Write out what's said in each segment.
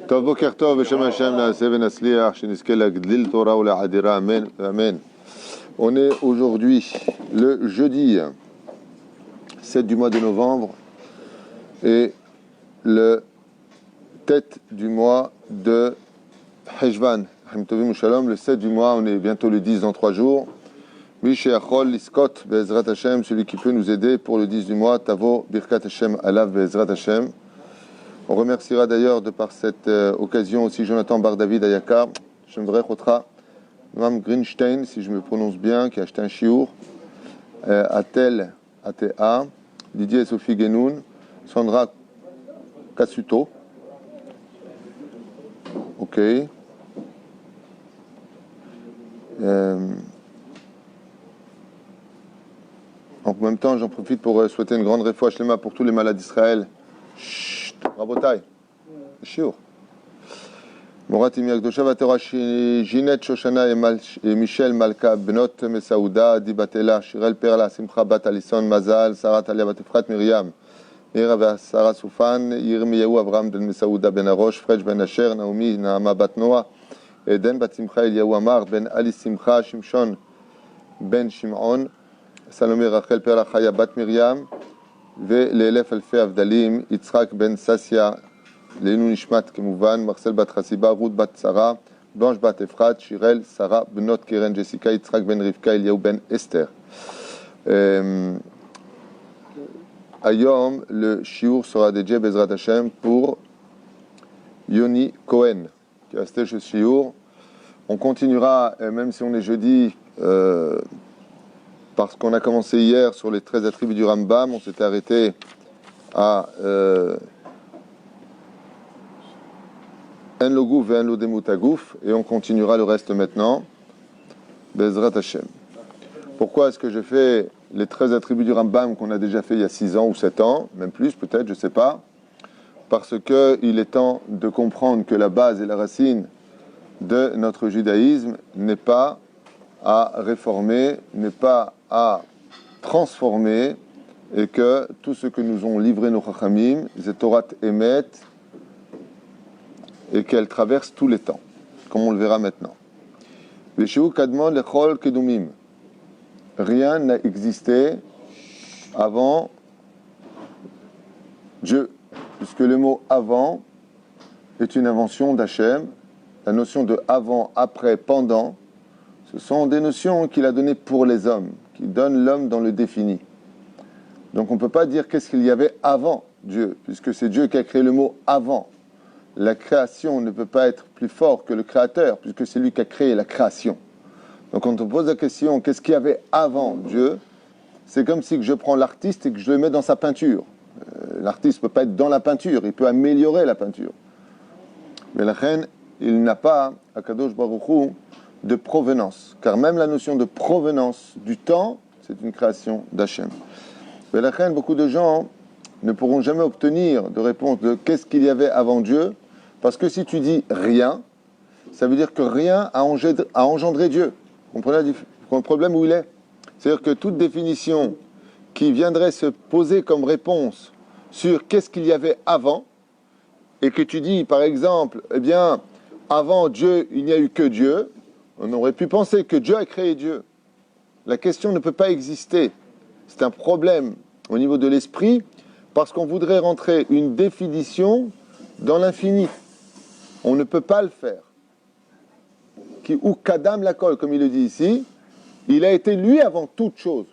טוב, בוקר טוב, בשם השם נעשה ונצליח, שנזכה להגדיל תורה ולהאדירה, amen, amen. On est aujourd'hui le jeudi 7 du mois de novembre et le tête du mois de Hejvan. Le 7 du mois, on est bientôt le 10 dans 3 jours. Mishéachol Liskot Be'ezrat Hashem, celui qui peut nous aider pour le 10 du mois, Tavo Birkat Hashem Alav Be'ezrat Hashem. On remerciera d'ailleurs de par cette occasion aussi Jonathan Bar David Ayakar, Shemvrech Otra, Mme Greenstein, si je me prononce bien, qui a acheté un chiour, Atel ATA, Didier et Sophie Genoun, Sandra Katsuto. Ok. En même temps, j'en profite pour souhaiter une grande réfoua shlema pour tous les malades d'Israël. Chut, rabotai, shiur. Morat Imiak Doshav Torah Ginette Shoshana et Michel Malka Benot Mesaouda Dibatela Shirel Perla Simcha Bat Alison Mazal Sarah Talia Bat Efrat Miriam Ira Sarah Soufan Yirmiyahu Avram Ben Mesaouda Ben Arosh Frej Ben Asher Naomi Naama Bat Noah Eden Bat Simcha Eliyahu Amar Ben Ali Simcha Shimshon Ben Shimon Salomé Rachel Perla Chaya Bat Miriam ולאלף אלפי הבדלים, יצחק בן ססיה, לעילוי נשמת כמובן, מרסל בת חסיבה, רות בת שרה, בלנש בת אפרת, שירל, שרה, בנות קרן, ג'סיקה, יצחק בן רבקה, אליהו בן אסתר. היום, le shiur sera dédié, Bezrat Hashem, pour Yoni Cohen, qui a resté chez shiur. On continuera, même si on est jeudi, parce qu'on a commencé hier sur les 13 attributs du Rambam, on s'était arrêté à En Logouf et En Lodemutagouf, et on continuera le reste maintenant, Bezrat Hashem. Pourquoi est-ce que je fais les 13 attributs du Rambam qu'on a déjà fait il y a 6 ans ou 7 ans, même plus peut-être, je ne sais pas, parce qu'il est temps de comprendre que la base et la racine de notre judaïsme n'est pas à réformer, n'est pas à transformer, et que tout ce que nous ont livré nos Chachamim, c'est Torah Emet, et qu'elle traverse tous les temps, comme on le verra maintenant. Veshu Kadmon Lechol Kedumim. Rien n'a existé avant Dieu, puisque le mot avant est une invention d'Hachem. La notion de avant, après, pendant, ce sont des notions qu'il a données pour les hommes, qui donnent l'homme dans le défini. Donc on ne peut pas dire qu'est-ce qu'il y avait avant Dieu, puisque c'est Dieu qui a créé le mot avant. La création ne peut pas être plus fort que le créateur, puisque c'est lui qui a créé la création. Donc quand on pose la question qu'est-ce qu'il y avait avant Dieu, c'est comme si je prends l'artiste et que je le mets dans sa peinture. L'artiste ne peut pas être dans la peinture, il peut améliorer la peinture. Mais la reine, il n'a pas, Akadosh Baruch Hu, de provenance, car même la notion de provenance du temps, c'est une création d'Hachem. Mais la reine, beaucoup de gens ne pourront jamais obtenir de réponse de qu'est-ce qu'il y avait avant Dieu, parce que si tu dis rien, ça veut dire que rien a engendré Dieu. Vous comprenez le problème où il est? C'est-à-dire que toute définition qui viendrait se poser comme réponse sur qu'est-ce qu'il y avait avant, et que tu dis, par exemple, eh bien, avant Dieu, il n'y a eu que Dieu, on aurait pu penser que Dieu a créé Dieu. La question ne peut pas exister. C'est un problème au niveau de l'esprit, parce qu'on voudrait rentrer une définition dans l'infini. On ne peut pas le faire. Ou Kadam Lakol, comme il le dit ici, il a été lui avant toute chose.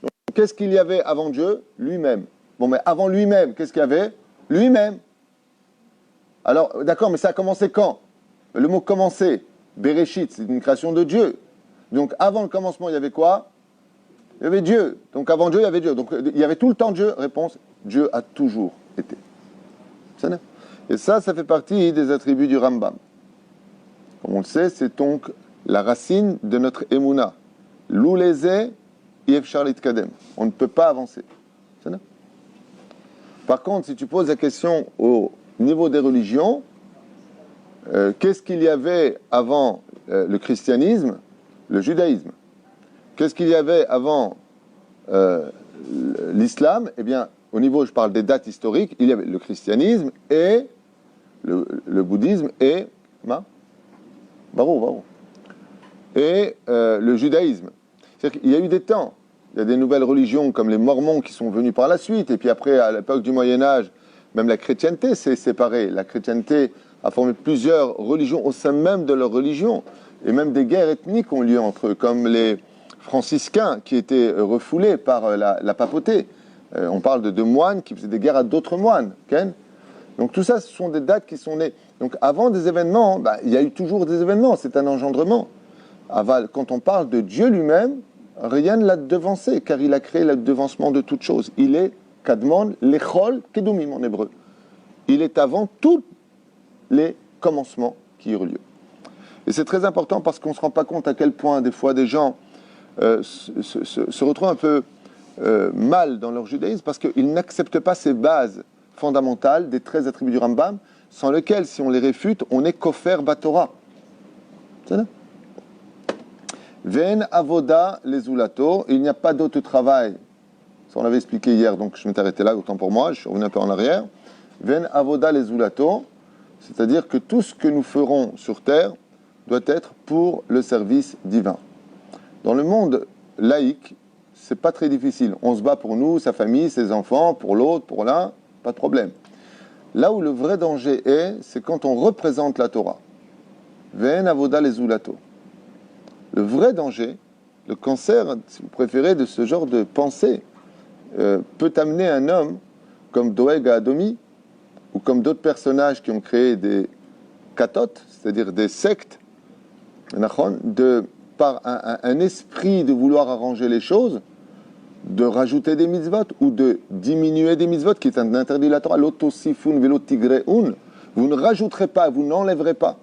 Donc, qu'est-ce qu'il y avait avant Dieu? Lui-même. Bon, mais avant lui-même, qu'est-ce qu'il y avait? Lui-même. Alors, d'accord, mais ça a commencé quand? Le mot commencer, Bereshit, c'est une création de Dieu. Donc, avant le commencement, il y avait quoi? Il y avait Dieu. Donc, avant Dieu, il y avait Dieu. Donc, il y avait tout le temps Dieu. Réponse, Dieu a toujours été. Et ça fait partie des attributs du Rambam. Comme on le sait, c'est donc la racine de notre Emouna. L'oulezé, Yefchar Litkadem. On ne peut pas avancer. Par contre, si tu poses la question au niveau des religions, qu'est-ce qu'il y avait avant le christianisme, le judaïsme? Qu'est-ce qu'il y avait avant l'islam? Eh bien, au niveau, je parle des dates historiques, il y avait le christianisme et le bouddhisme et Barou. Et le judaïsme. C'est-à-dire qu'il y a eu des temps, il y a des nouvelles religions comme les Mormons qui sont venus par la suite, et puis après, à l'époque du Moyen-Âge, même la chrétienté s'est séparée. La chrétienté a formé plusieurs religions au sein même de leur religion, et même des guerres ethniques ont lieu entre eux, comme les franciscains qui étaient refoulés par la papauté. On parle de moines qui faisaient des guerres à d'autres moines. Okay. Donc tout ça, ce sont des dates qui sont nées. Donc avant des événements, il y a eu toujours des événements, c'est un engendrement. Quand on parle de Dieu lui-même, rien ne l'a devancé, car il a créé le devancement de toutes choses. Il est Kadmon, Lechol, Kedumim en hébreu. Il est avant tous les commencements qui eurent lieu. Et c'est très important parce qu'on ne se rend pas compte à quel point des fois des gens se retrouvent un peu mal dans leur judaïsme parce qu'ils n'acceptent pas ces bases fondamentales des 13 attributs du Rambam, sans lesquels, si on les réfute, on est kofer batora. C'est ça? Ven avoda les ulato, il n'y a pas d'autre travail. Ça, on l'avait expliqué hier, donc je m'étais arrêté là, autant pour moi, je suis revenu un peu en arrière. Ven avoda les ulato, c'est-à-dire que tout ce que nous ferons sur terre doit être pour le service divin. Dans le monde laïque, c'est pas très difficile. On se bat pour nous, sa famille, ses enfants, pour l'autre, pour l'un, pas de problème. Là où le vrai danger est, c'est quand on représente la Torah. Ven avoda les ulato. Le vrai danger, le cancer, si vous préférez, de ce genre de pensée, peut amener un homme comme Doeg à Adomi, ou comme d'autres personnages qui ont créé des katotes, c'est-à-dire des sectes, par un esprit de vouloir arranger les choses, de rajouter des mitzvot ou de diminuer des mitzvot, qui est un interdit de la Torah, l'otosifun velo tigreun, vous ne rajouterez pas, vous n'enlèverez pas.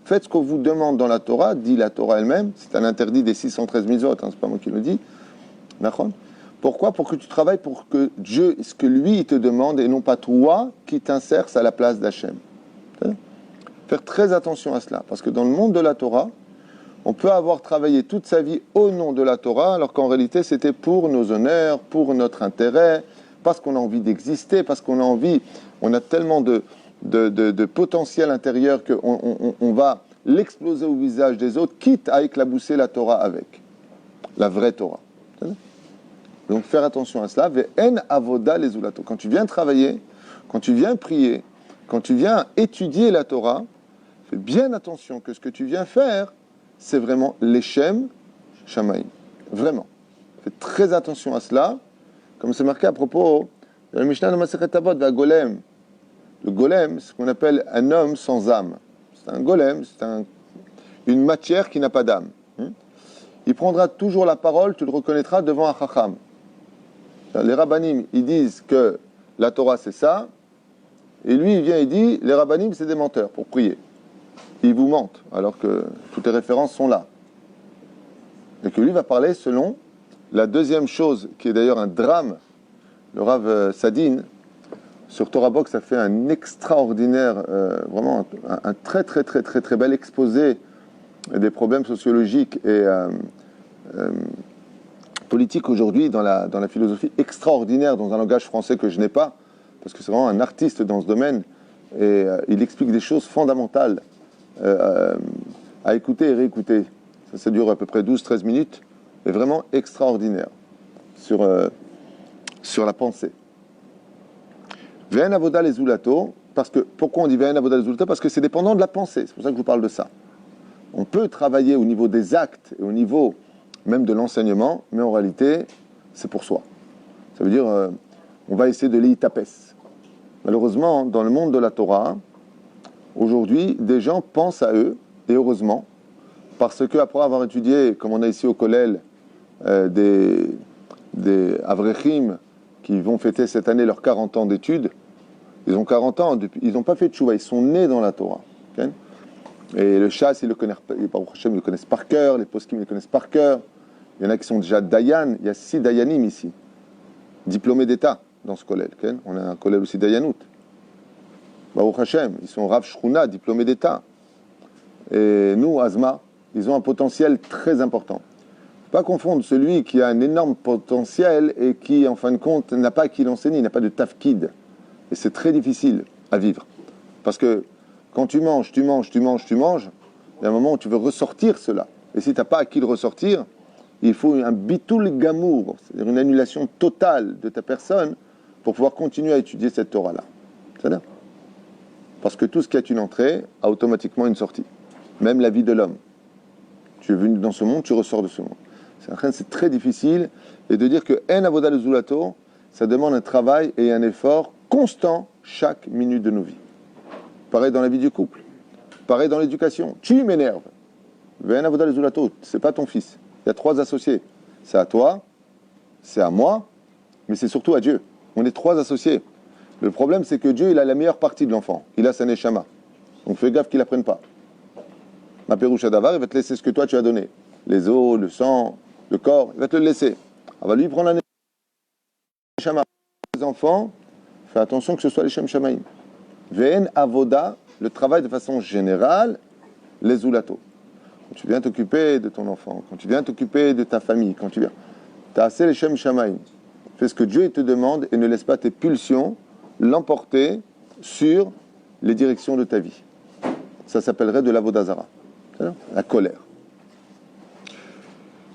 Faites ce qu'on vous demande dans la Torah, dit la Torah elle-même, c'est un interdit des 613 mitzvot, c'est pas moi qui le dis. Pourquoi ? Pour que tu travailles pour que Dieu, ce que lui il te demande, et non pas toi qui t'insères à la place d'Hachem. Faire très attention à cela, parce que dans le monde de la Torah, on peut avoir travaillé toute sa vie au nom de la Torah, alors qu'en réalité c'était pour nos honneurs, pour notre intérêt, parce qu'on a envie d'exister, parce qu'on a envie, on a tellement de potentiel intérieur qu'on va l'exploser au visage des autres, quitte à éclabousser la Torah avec, la vraie Torah. Donc faire attention à cela. Ve'en avoda les ulato. Quand tu viens travailler, quand tu viens prier, quand tu viens étudier la Torah, fais bien attention que ce que tu viens faire, c'est vraiment l'Eshem Shamaim. Vraiment. Fais très attention à cela, comme c'est marqué à propos de la Mishnah de Masechet Avot, Golem. Le golem, c'est ce qu'on appelle un homme sans âme. C'est un golem, c'est une matière qui n'a pas d'âme. Il prendra toujours la parole, tu le reconnaîtras devant un chacham. Les rabbanim, ils disent que la Torah c'est ça, et lui il vient et dit, les rabbanim c'est des menteurs pour prier. Ils vous mentent, alors que toutes les références sont là. Et que lui va parler selon la deuxième chose, qui est d'ailleurs un drame, le Rav Sadin, sur Torah Box, ça fait un extraordinaire, vraiment un très très très très très bel exposé des problèmes sociologiques et politiques aujourd'hui dans la philosophie, extraordinaire dans un langage français que je n'ai pas, parce que c'est vraiment un artiste dans ce domaine, et il explique des choses fondamentales à écouter et réécouter. Ça dure à peu près 12-13 minutes, et vraiment extraordinaire sur la pensée. Ve'en avoda les ulato, parce que, pourquoi on dit ve'en avoda les ulato ? Parce que c'est dépendant de la pensée, c'est pour ça que je vous parle de ça. On peut travailler au niveau des actes et au niveau même de l'enseignement, mais en réalité, c'est pour soi. Ça veut dire, on va essayer de l'itapes. Malheureusement, dans le monde de la Torah, aujourd'hui, des gens pensent à eux, et heureusement, parce qu'après avoir étudié, comme on a ici au Kollel, des Avrechim, qui vont fêter cette année leurs 40 ans d'études. Ils ont 40 ans, ils n'ont pas fait de tchouva, ils sont nés dans la Torah. Okay, et le chasse, ils le connaissent par cœur, les poskim, ils le connaissent par cœur. Il y en a qui sont déjà dayan, il y a 6 dayanim ici, diplômés d'État dans ce kollel. Okay, on a un kollel aussi dayanout. Baruch Hashem, ils sont Rav Shruna, diplômés d'État. Et nous, Azma, ils ont un potentiel très important. Pas confondre celui qui a un énorme potentiel et qui, en fin de compte, n'a pas à qui l'enseigner, il n'a pas de tafkid. Et c'est très difficile à vivre. Parce que Quand tu manges, il y a un moment où tu veux ressortir cela. Et si tu n'as pas à qui le ressortir, il faut un bitul gamour, c'est-à-dire une annulation totale de ta personne pour pouvoir continuer à étudier cette Torah-là. C'est-à-dire parce que tout ce qui a une entrée a automatiquement une sortie. Même la vie de l'homme. Tu es venu dans ce monde, tu ressors de ce monde. C'est très difficile. Et de dire que En Avoda le Zulato, ça demande un travail et un effort constant chaque minute de nos vies. Pareil dans la vie du couple. Pareil dans l'éducation. Tu m'énerves. En Avoda le Zulato, c'est pas ton fils. Il y a 3 associés. C'est à toi, c'est à moi, mais c'est surtout à Dieu. On est 3 associés. Le problème, c'est que Dieu, il a la meilleure partie de l'enfant. Il a sa neshama. Donc fais gaffe qu'il ne la prenne pas. Ma peroucha d'avar, il va te laisser ce que toi tu as donné. Les os, le sang, le corps, il va te le laisser. Il va lui prendre la neshama. Les enfants, fais attention que ce soit les shem shamaim. Ve'en avoda, le travail de façon générale, les zulato. Quand tu viens t'occuper de ton enfant, quand tu viens t'occuper de ta famille, quand tu viens, tu as assez les shem shamaim. Fais ce que Dieu te demande et ne laisse pas tes pulsions l'emporter sur les directions de ta vie. Ça s'appellerait de l'avodazara, la colère.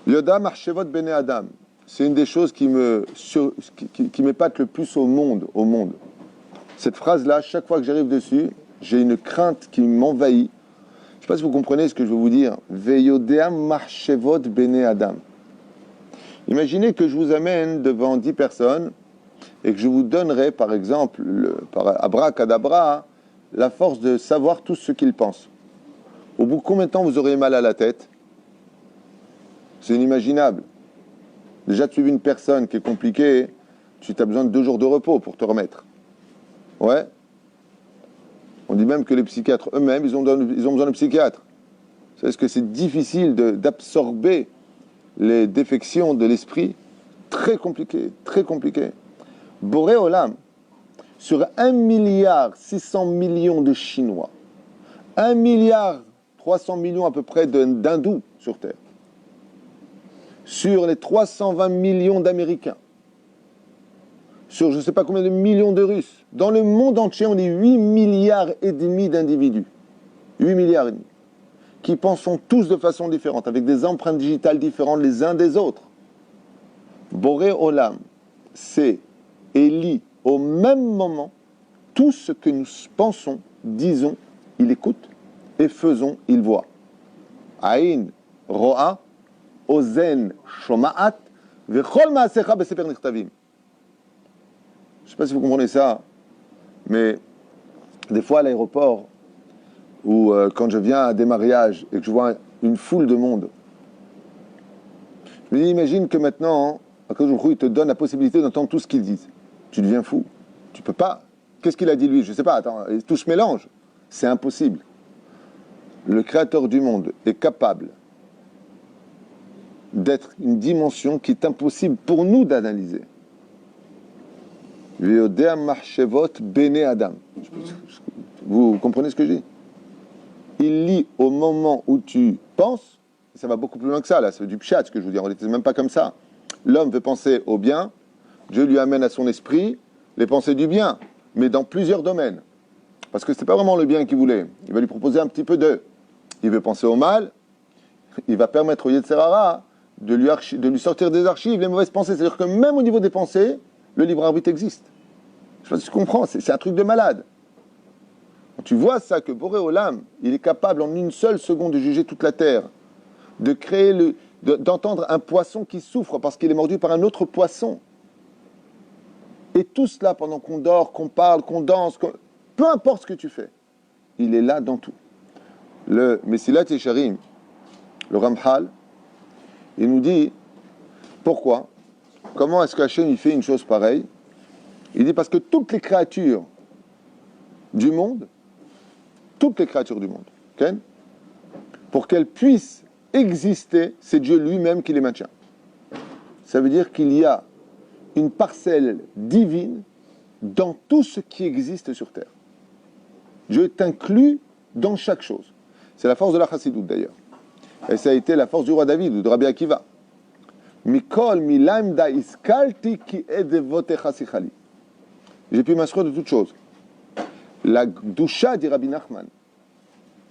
Yoda marchevot bene Adam, c'est une des choses qui m'épate le plus au monde. Cette phrase-là, chaque fois que j'arrive dessus, j'ai une crainte qui m'envahit. Je ne sais pas si vous comprenez ce que je veux vous dire. Veyodea marchevot bene Adam. Imaginez que je vous amène devant 10 personnes et que je vous donnerai, par exemple, par abracadabra, la force de savoir tout ce qu'ils pensent. Au bout de combien de temps vous aurez mal à la tête? C'est inimaginable. Déjà, tu as vu une personne qui est compliquée, tu as besoin de 2 jours de repos pour te remettre. Ouais. On dit même que les psychiatres eux-mêmes, ils ont besoin de psychiatres. Vous savez ce que c'est difficile d'absorber les défections de l'esprit? Très compliqué, très compliqué. Boré Olam, sur 1,6 milliard de Chinois, 1,3 milliard à peu près d'Hindous sur Terre, sur les 320 millions d'Américains, sur je ne sais pas combien de millions de Russes, dans le monde entier, on est 8,5 milliards d'individus. 8,5 milliards, qui pensent tous de façon différente, avec des empreintes digitales différentes les uns des autres. Boré Olam, c'est et lit au même moment tout ce que nous pensons, disons, il écoute, et faisons, il voit. Aïn ro'a, ozen shoma'at, vechol ma'asecha besefer nichtavim. Je ne sais pas si vous comprenez ça, mais des fois à l'aéroport, ou quand je viens à des mariages et que je vois une foule de monde, je me dis, imagine que maintenant, il te donne la possibilité d'entendre tout ce qu'ils disent. Tu deviens fou. Tu peux pas. Qu'est-ce qu'il a dit lui? Je ne sais pas. Attends, tout se mélange. C'est impossible. Le Créateur du monde est capable d'être une dimension qui est impossible pour nous d'analyser. Veodea marchevot bene Adam. Vous comprenez ce que je dis? Il lit au moment où tu penses. Ça va beaucoup plus loin que ça. Là, c'est du pshat, ce que je veux dire. On n'était même pas comme ça. L'homme veut penser au bien. Dieu lui amène à son esprit les pensées du bien, mais dans plusieurs domaines. Parce que ce n'est pas vraiment le bien qu'il voulait. Il va lui proposer un petit peu il veut penser au mal, il va permettre au Yetzer Hara de lui sortir des archives les mauvaises pensées. C'est-à-dire que même au niveau des pensées, le libre arbitre existe. Je ne sais pas si tu comprends, c'est un truc de malade. Quand tu vois ça, que Boré Olam, il est capable en une seule seconde de juger toute la terre, de créer d'entendre un poisson qui souffre parce qu'il est mordu par un autre poisson. Et tout cela pendant qu'on dort, qu'on parle, qu'on danse, peu importe ce que tu fais, il est là dans tout. Le Mesilat Yesharim, le Ramchal, il nous dit pourquoi, comment est-ce qu'Hachem il fait une chose pareille? Il dit parce que toutes les créatures du monde, okay, pour qu'elles puissent exister, c'est Dieu lui-même qui les maintient. Ça veut dire qu'il y a une parcelle divine dans tout ce qui existe sur Terre. Dieu est inclus dans chaque chose. C'est la force de la Chassidoute d'ailleurs. Et ça a été la force du roi David ou de Rabbi Akiva. Mikol milamda iskalti ki edevotecha sichali. J'ai pu m'assurer de toutes choses. La doucha dit Rabbi Nachman,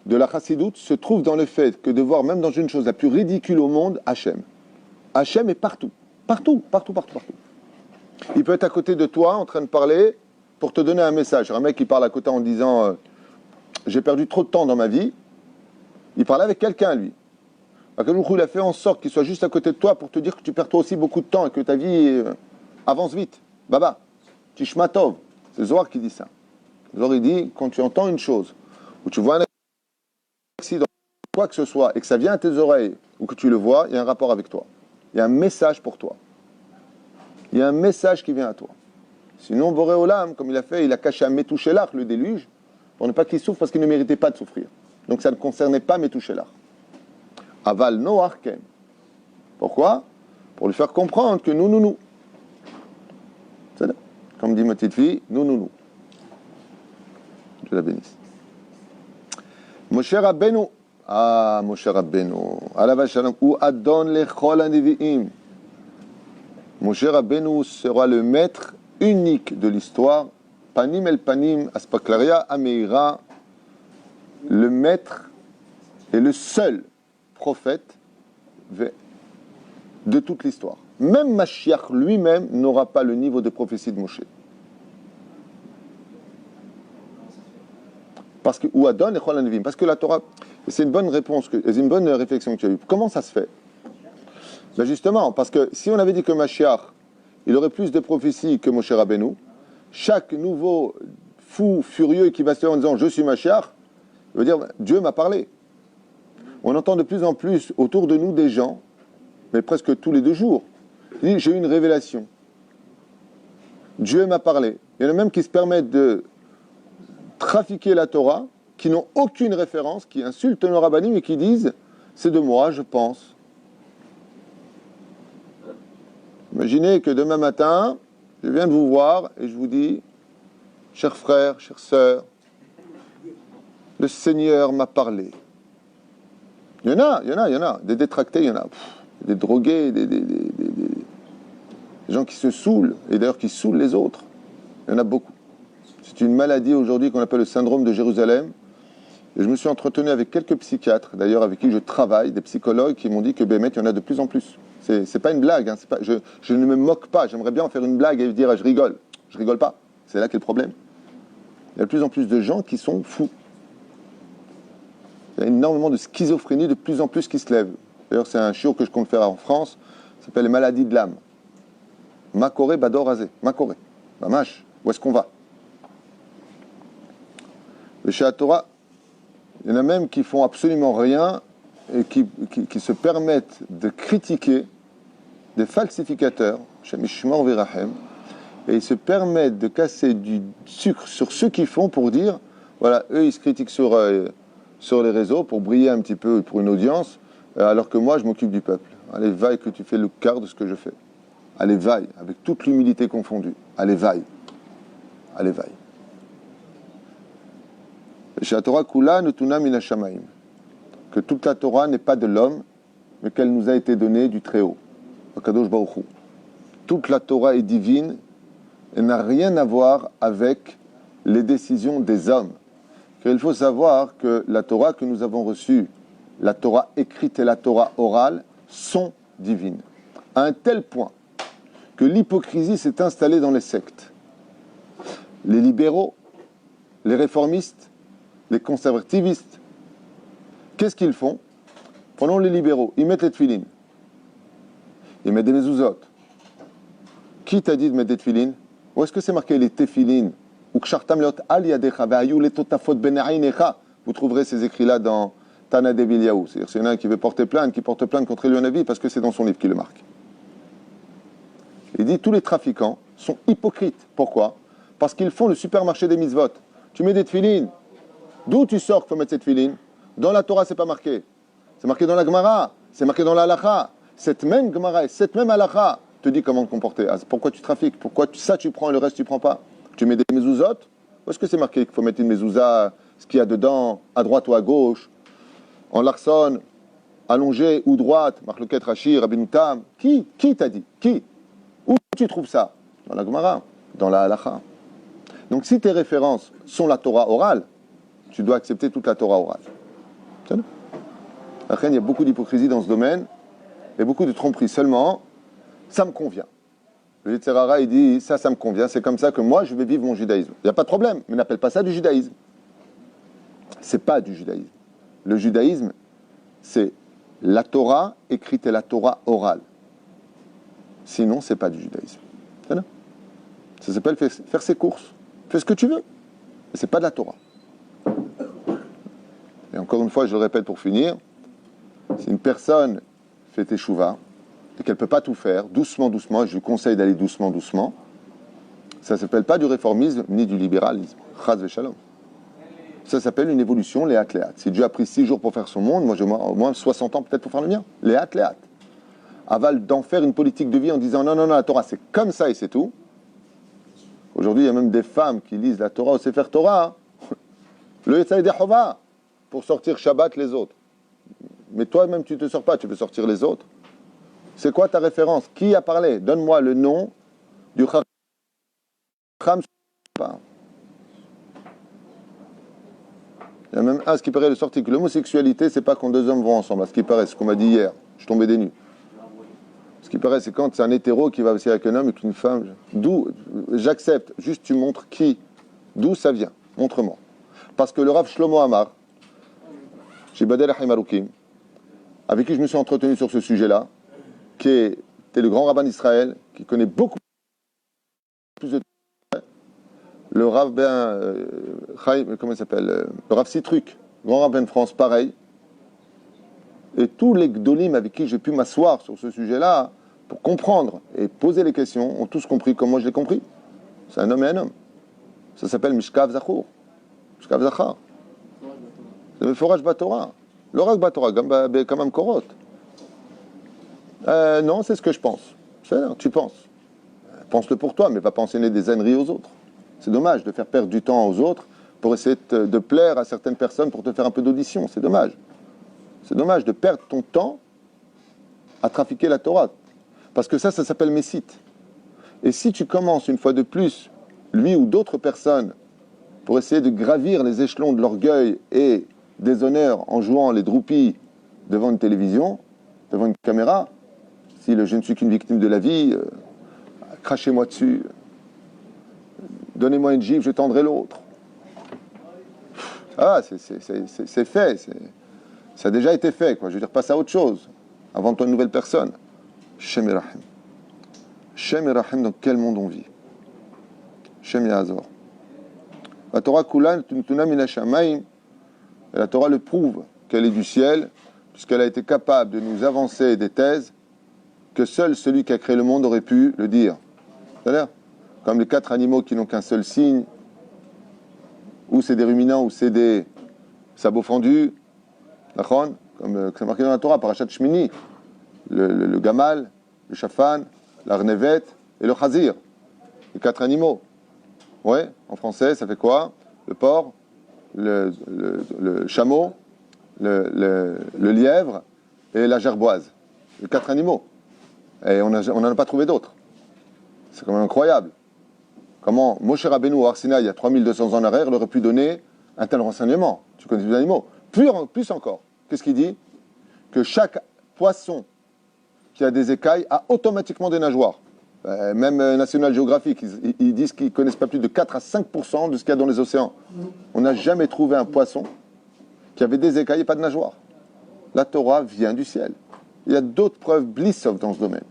de la chassidoute se trouve dans le fait que de voir même dans une chose la plus ridicule au monde, Hachem. Hachem est partout. Partout, partout, partout, partout. Il peut être à côté de toi en train de parler pour te donner un message. Un mec qui parle à côté en disant j'ai perdu trop de temps dans ma vie. Il parlait avec quelqu'un, lui. Il a fait en sorte qu'il soit juste à côté de toi pour te dire que tu perds toi aussi beaucoup de temps et que ta vie avance vite. Baba, Tishmatov. C'est Zohar qui dit ça. Zohar il dit, quand tu entends une chose, ou tu vois un accident, quoi que ce soit, et que ça vient à tes oreilles, ou que tu le vois, il y a un rapport avec toi. Il y a un message pour toi. Il y a un message qui vient à toi. Sinon, Boré Olam, comme il a fait, il a caché à Metouchelach, le déluge, pour ne pas qu'il souffre parce qu'il ne méritait pas de souffrir. Donc ça ne concernait pas Metouchelach. Aval Noarkem. Pourquoi? Pour lui faire comprendre que nous. C'est là. Comme dit ma petite fille, nous. Je la bénisse. Moshe Rabbeinu. Ah, Moshe Rabbeinu. Alav Shalom. Ou Adon lechol hanevi'im. Moshe Rabbeinu sera le maître unique de l'histoire. Panim el panim, aspaklaria ameira. Le maître et le seul prophète de toute l'histoire. Même Mashiach lui-même n'aura pas le niveau de prophétie de Moshe. Parce que ou Adon echol hanevim, parce que la Torah, c'est une bonne réponse, c'est une bonne réflexion que tu as eue. Comment ça se fait? Ben justement, parce que si on avait dit que Mashiach, il aurait plus de prophéties que Moshe Rabbeinu, chaque nouveau fou furieux qui va se lever en disant je suis Mashiach, il veut dire Dieu m'a parlé. On entend de plus en plus autour de nous des gens, mais presque tous les 2 jours, qui disent j'ai eu une révélation. Dieu m'a parlé. Il y en a même qui se permettent de trafiquer la Torah, qui n'ont aucune référence, qui insultent nos rabbinim et qui disent c'est de moi, je pense. Imaginez que demain matin, je viens de vous voir et je vous dis chers frères, chères sœurs, le Seigneur m'a parlé. Il y en a. Des détractés, il y en a. Des drogués, des gens qui se saoulent, et d'ailleurs qui saoulent les autres. Il y en a beaucoup. C'est une maladie aujourd'hui qu'on appelle le syndrome de Jérusalem. Et je me suis entretenu avec quelques psychiatres, d'ailleurs avec qui je travaille, des psychologues qui m'ont dit que Bémet, il y en a de plus en plus. C'est pas une blague, hein, je ne me moque pas. J'aimerais bien en faire une blague et dire je rigole. Je rigole pas. C'est là qu'est le problème. Il y a de plus en plus de gens qui sont fous. Il y a énormément de schizophrénie de plus en plus qui se lève. D'ailleurs, c'est un shiur que je compte faire en France. Ça s'appelle les maladies de l'âme. Makoré Bador Azé. Makoré. Mamash. Où est-ce qu'on va? Le Shéat Torah, il y en a même qui font absolument rien et qui se permettent de critiquer des falsificateurs, Shem Yishmor V'Rahem, et ils se permettent de casser du sucre sur ceux qui font pour dire, voilà, eux ils se critiquent sur les réseaux pour briller un petit peu pour une audience, alors que moi je m'occupe du peuple. Allez, vaille que tu fais le quart de ce que je fais. Allez, vaille, avec toute l'humilité confondue. Allez, vaille. Allez, vaille. Torah Kula Nutuna Min Hashamaim. Que toute la Torah n'est pas de l'homme, mais qu'elle nous a été donnée du Très-Haut. Akadosh Baruch Hu. Toute la Torah est divine et n'a rien à voir avec les décisions des hommes. Car il faut savoir que la Torah que nous avons reçue, la Torah écrite et la Torah orale, sont divines. À un tel point que l'hypocrisie s'est installée dans les sectes. Les libéraux, les réformistes, les conservativistes, qu'est-ce qu'ils font? Prenons les libéraux, ils mettent les tefilines. Ils mettent des mezuzot. Qui t'a dit de mettre des tefilines? Où est-ce que c'est marqué les tefilines? Vous trouverez ces écrits-là dans Tana Debiliaou. C'est-à-dire c'est un qui veut porter plainte, qui porte plainte contre Elionavi parce que c'est dans son livre qu'il le marque. Il dit tous les trafiquants sont hypocrites. Pourquoi? Parce qu'ils font le supermarché des mitzvot. Tu mets des tefilines. D'où tu sors qu'il faut mettre cette tefilines? Dans la Torah, c'est pas marqué. C'est marqué dans la Gemara. C'est marqué dans la Halacha. Cette même Gemara et cette même Halacha te dit comment te comporter. Ah, pourquoi tu trafiques? Pourquoi ça tu prends et le reste tu prends pas? Tu mets des mezuzot. Où est-ce que c'est marqué qu'il faut mettre une mezouza, ce qu'il y a dedans, à droite ou à gauche, en larson, allongée ou droite, Marloket Rashi, Rabbeinu Tam? Qui t'a dit? Qui? Où tu trouves ça? Dans la Gemara, dans la Halacha. Donc si tes références sont la Torah orale, tu dois accepter toute la Torah orale. Après, il y a beaucoup d'hypocrisie dans ce domaine et beaucoup de tromperie. Seulement, ça me convient. Le Yetzer Hara, il dit, ça me convient, c'est comme ça que moi, je vais vivre mon judaïsme. Il n'y a pas de problème, mais n'appelle pas ça du judaïsme. C'est pas du judaïsme. Le judaïsme, c'est la Torah écrite et la Torah orale. Sinon, c'est pas du judaïsme. Ça s'appelle faire ses courses. Fais ce que tu veux. Mais c'est pas de la Torah. Et encore une fois, je le répète pour finir, si une personne fait teshuva et qu'elle ne peut pas tout faire, doucement, doucement, je lui conseille d'aller doucement, doucement, ça ne s'appelle pas du réformisme ni du libéralisme. Chaz v'shalom. Ça s'appelle une évolution, léat, léat. Si Dieu a pris 6 jours pour faire son monde, moi j'ai au moins 60 ans peut-être pour faire le mien. Léat, léat. Aval d'en faire une politique de vie en disant non, la Torah c'est comme ça et c'est tout. Aujourd'hui, il y a même des femmes qui lisent la Torah au Sefer Torah. Le Yetzirah des Chova pour sortir Shabbat les autres. Mais toi-même, tu ne te sors pas, tu veux sortir les autres. C'est quoi ta référence? Qui a parlé? Donne-moi le nom du Chacham. Il y a même un, ce qui paraît, le sorti que l'homosexualité, c'est pas quand 2 hommes vont ensemble. À ce qui paraît, ce qu'on m'a dit hier. Je suis tombé des nues. Ce qui paraît, c'est quand c'est un hétéro qui va aussi avec un homme et qu'une femme. D'où? J'accepte. Juste, tu montres qui? D'où ça vient? Montre-moi. Parce que le Rav Shlomo Amar, chez Badel Haïmaroukim, avec qui je me suis entretenu sur ce sujet-là, qui était le grand rabbin d'Israël, qui connaît beaucoup plus de le Rav comment il s'appelle, le Rav Sitruk, grand rabbin de France, pareil. Et tous les gdolim avec qui j'ai pu m'asseoir sur ce sujet-là, pour comprendre et poser les questions, ont tous compris comme moi je l'ai compris. C'est un homme et un homme. Ça s'appelle Mishkav Zachour. Mishkav Zachar. C'est le forage Batora. L'orak Batora, comme un korot. Non, c'est ce que je pense. Tu penses. Pense-le pour toi, mais pas penser des âneries aux autres. C'est dommage de faire perdre du temps aux autres pour essayer de plaire à certaines personnes pour te faire un peu d'audition. C'est dommage. C'est dommage de perdre ton temps à trafiquer la Torah. Parce que ça s'appelle Messite. Et si tu commences une fois de plus, lui ou d'autres personnes, pour essayer de gravir les échelons de l'orgueil et des honneurs en jouant les droupies devant une télévision, devant une caméra, si je ne suis qu'une victime de la vie, crachez-moi dessus, donnez-moi une gifle, je tendrai l'autre. Ah, c'est fait, ça a déjà été fait, quoi. Je veux dire, passe à autre chose, invente-toi une nouvelle personne. Shem et Rahim. Shem et Rahim, dans quel monde on vit? Shem et Azor. La Torah Kulan, Tuntuna Mina Shamayim, et la Torah le prouve qu'elle est du ciel, puisqu'elle a été capable de nous avancer des thèses que seul celui qui a créé le monde aurait pu le dire. C'est-à-dire, comme les 4 animaux qui n'ont qu'un seul signe, ou c'est des ruminants, ou c'est des sabots fendus, comme c'est marqué dans la Torah, Parashat Shmini, le gamal, le shafan, l'arnevet et le chazir, les 4 animaux. Ouais, en français, ça fait quoi? Le porc, le chameau, le lièvre et la gerboise. Les 4 animaux. Et on n'en a pas trouvé d'autres. C'est quand même incroyable. Comment Moshe Rabbeinu au Har Sinaï, il y a 3200 ans en arrière, il aurait pu donner un tel renseignement. Tu connais les animaux. Plus encore. Qu'est-ce qu'il dit? Que chaque poisson qui a des écailles a automatiquement des nageoires. Même National Geographic, ils disent qu'ils ne connaissent pas plus de 4 à 5% de ce qu'il y a dans les océans. On n'a jamais trouvé un poisson qui avait des écailles et pas de nageoires. La Torah vient du ciel. Il y a d'autres preuves blissov dans ce domaine.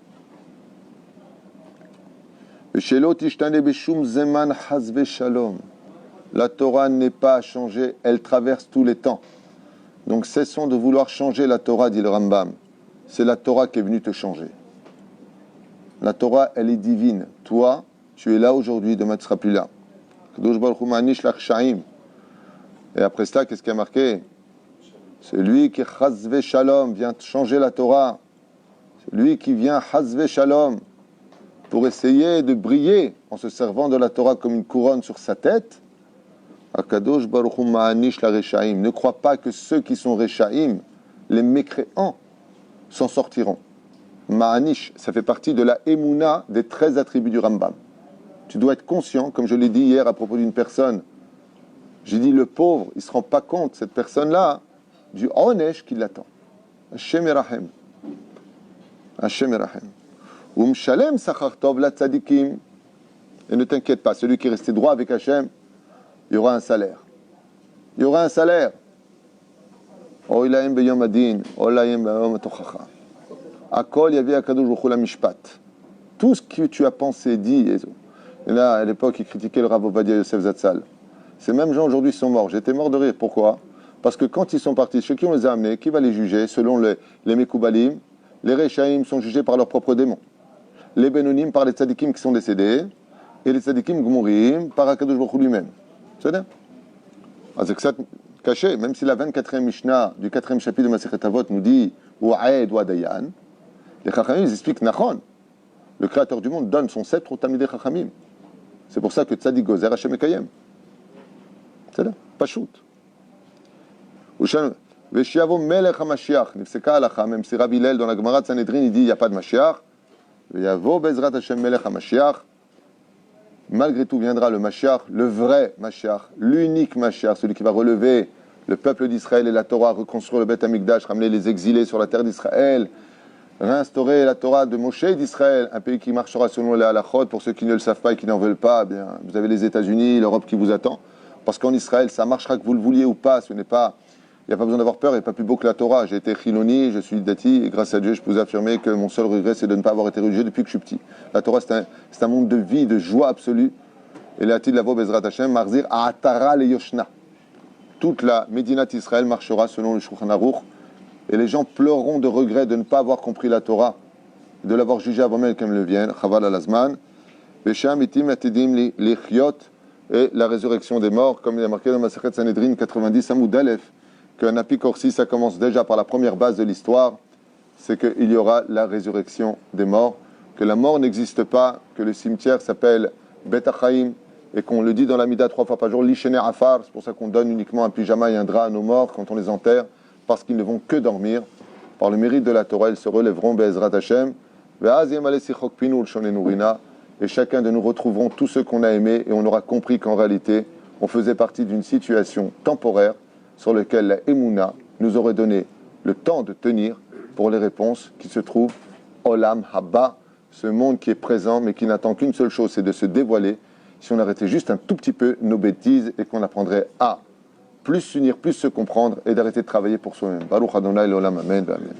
La Torah n'est pas à changer, elle traverse tous les temps. Donc cessons de vouloir changer la Torah, dit le Rambam. C'est la Torah qui est venue te changer. La Torah, elle est divine. Toi, tu es là aujourd'hui, demain tu ne seras plus là. Et après cela, qu'est-ce qui a marqué? C'est lui qui, chazve shalom, vient changer la Torah. C'est lui qui vient, chazve shalom, pour essayer de briller en se servant de la Torah comme une couronne sur sa tête. Akadosh Baruch Hu ma'anish la rechaim. Ne crois pas que ceux qui sont rechaim, les mécréants, s'en sortiront. Ma'anish, ça fait partie de la Emouna des 13 attributs du Rambam. Tu dois être conscient, comme je l'ai dit hier à propos d'une personne. J'ai dit, le pauvre, il ne se rend pas compte, cette personne-là, du onesh qui l'attend. Hashem Erachem. Hashem Erachem. Umshalem sachar tov la tzadikim. Et ne t'inquiète pas, celui qui est resté droit avec Hashem, il y aura un salaire. Il y aura un salaire. Oilaim beyom adin, oilaim beyom atochacha. Akol yavi akadosh baruch hu la mishpat. Tout ce que tu as pensé, dit, et là, à l'époque, il critiquait le Rav Ovadia Yosef Zatzal. Ces mêmes gens aujourd'hui sont morts. J'étais mort de rire. Pourquoi? Parce que quand ils sont partis, chez qui on les a amenés, qui va les juger? Selon les Mekoubalim, les Rechaïm sont jugés par leurs propres démons. Les Benonim par les Tzadikim qui sont décédés, et les Tzadikim Gmurim par Akadosh Baruch Hu lui-même. C'est ça? C'est que ça caché, même si la 24e Mishnah du 4e chapitre de Masechet Avot nous dit ou Aed ou Adayan, les Chachamim ils expliquent Nachon. Le Créateur du monde donne son sceptre au Talmidei Chachamim. C'est pour ça que Tzadik Gozer Hashem Ekayem. C'est là, pas shoot. Veshiavo Melech HaMashiach, Nifseka Halacha, même si Rabbi Hillel dans la Gemara de Sanhedrin il dit il n'y a pas de Mashiach. Veyavo Bezrat Hashem Melech HaMashiach. Malgré tout viendra le Mashiach, le vrai Mashiach, l'unique Mashiach, celui qui va relever le peuple d'Israël et la Torah, reconstruire le Beth Amikdash, ramener les exilés sur la terre d'Israël, réinstaurer la Torah de Moshe d'Israël, un pays qui marchera selon les halachot. Pour ceux qui ne le savent pas et qui n'en veulent pas, bien, vous avez les États-Unis, l'Europe qui vous attend. Parce qu'en Israël, ça marchera que vous le vouliez ou pas. Il n'y a pas besoin d'avoir peur, il n'y a pas plus beau que la Torah. J'ai été chiloni, je suis dati, et grâce à Dieu, je peux vous affirmer que mon seul regret, c'est de ne pas avoir été religieux depuis que je suis petit. La Torah, c'est un monde de vie, de joie absolue. Et là, il lavo Bezrat Hashem, Marzir, Atara le Yoshna. Toute la Médinat Israël marchera selon le Shulchan Aruch. Et les gens pleureront de regret de ne pas avoir compris la Torah, de l'avoir jugée avant même qu'elle le vienne. Chaval al-Azman. Vesham itim atidim lichyot. Et la résurrection des morts, comme il est marqué dans Masechet Sanhedrin 90 Amoud Aleph, qu'un apicorsi, ça commence déjà par la première base de l'histoire, c'est qu'il y aura la résurrection des morts, que la mort n'existe pas, que le cimetière s'appelle Bet Achaim, et qu'on le dit dans la Mida 3 fois par jour, Lishene Afar, c'est pour ça qu'on donne uniquement un pyjama et un drap à nos morts quand on les enterre, parce qu'ils ne vont que dormir. Par le mérite de la Torah, ils se relèveront, Be'ezrat Hashem, et chacun de nous retrouverons tous ceux qu'on a aimés, et on aura compris qu'en réalité, on faisait partie d'une situation temporaire sur laquelle la Emouna nous aurait donné le temps de tenir pour les réponses qui se trouvent Olam Haba, ce monde qui est présent, mais qui n'attend qu'une seule chose, c'est de se dévoiler. Si on arrêtait juste un tout petit peu nos bêtises et qu'on apprendrait à plus s'unir, plus se comprendre et d'arrêter de travailler pour soi-même. Baruch Adonai l'Olam, Amen, Amen.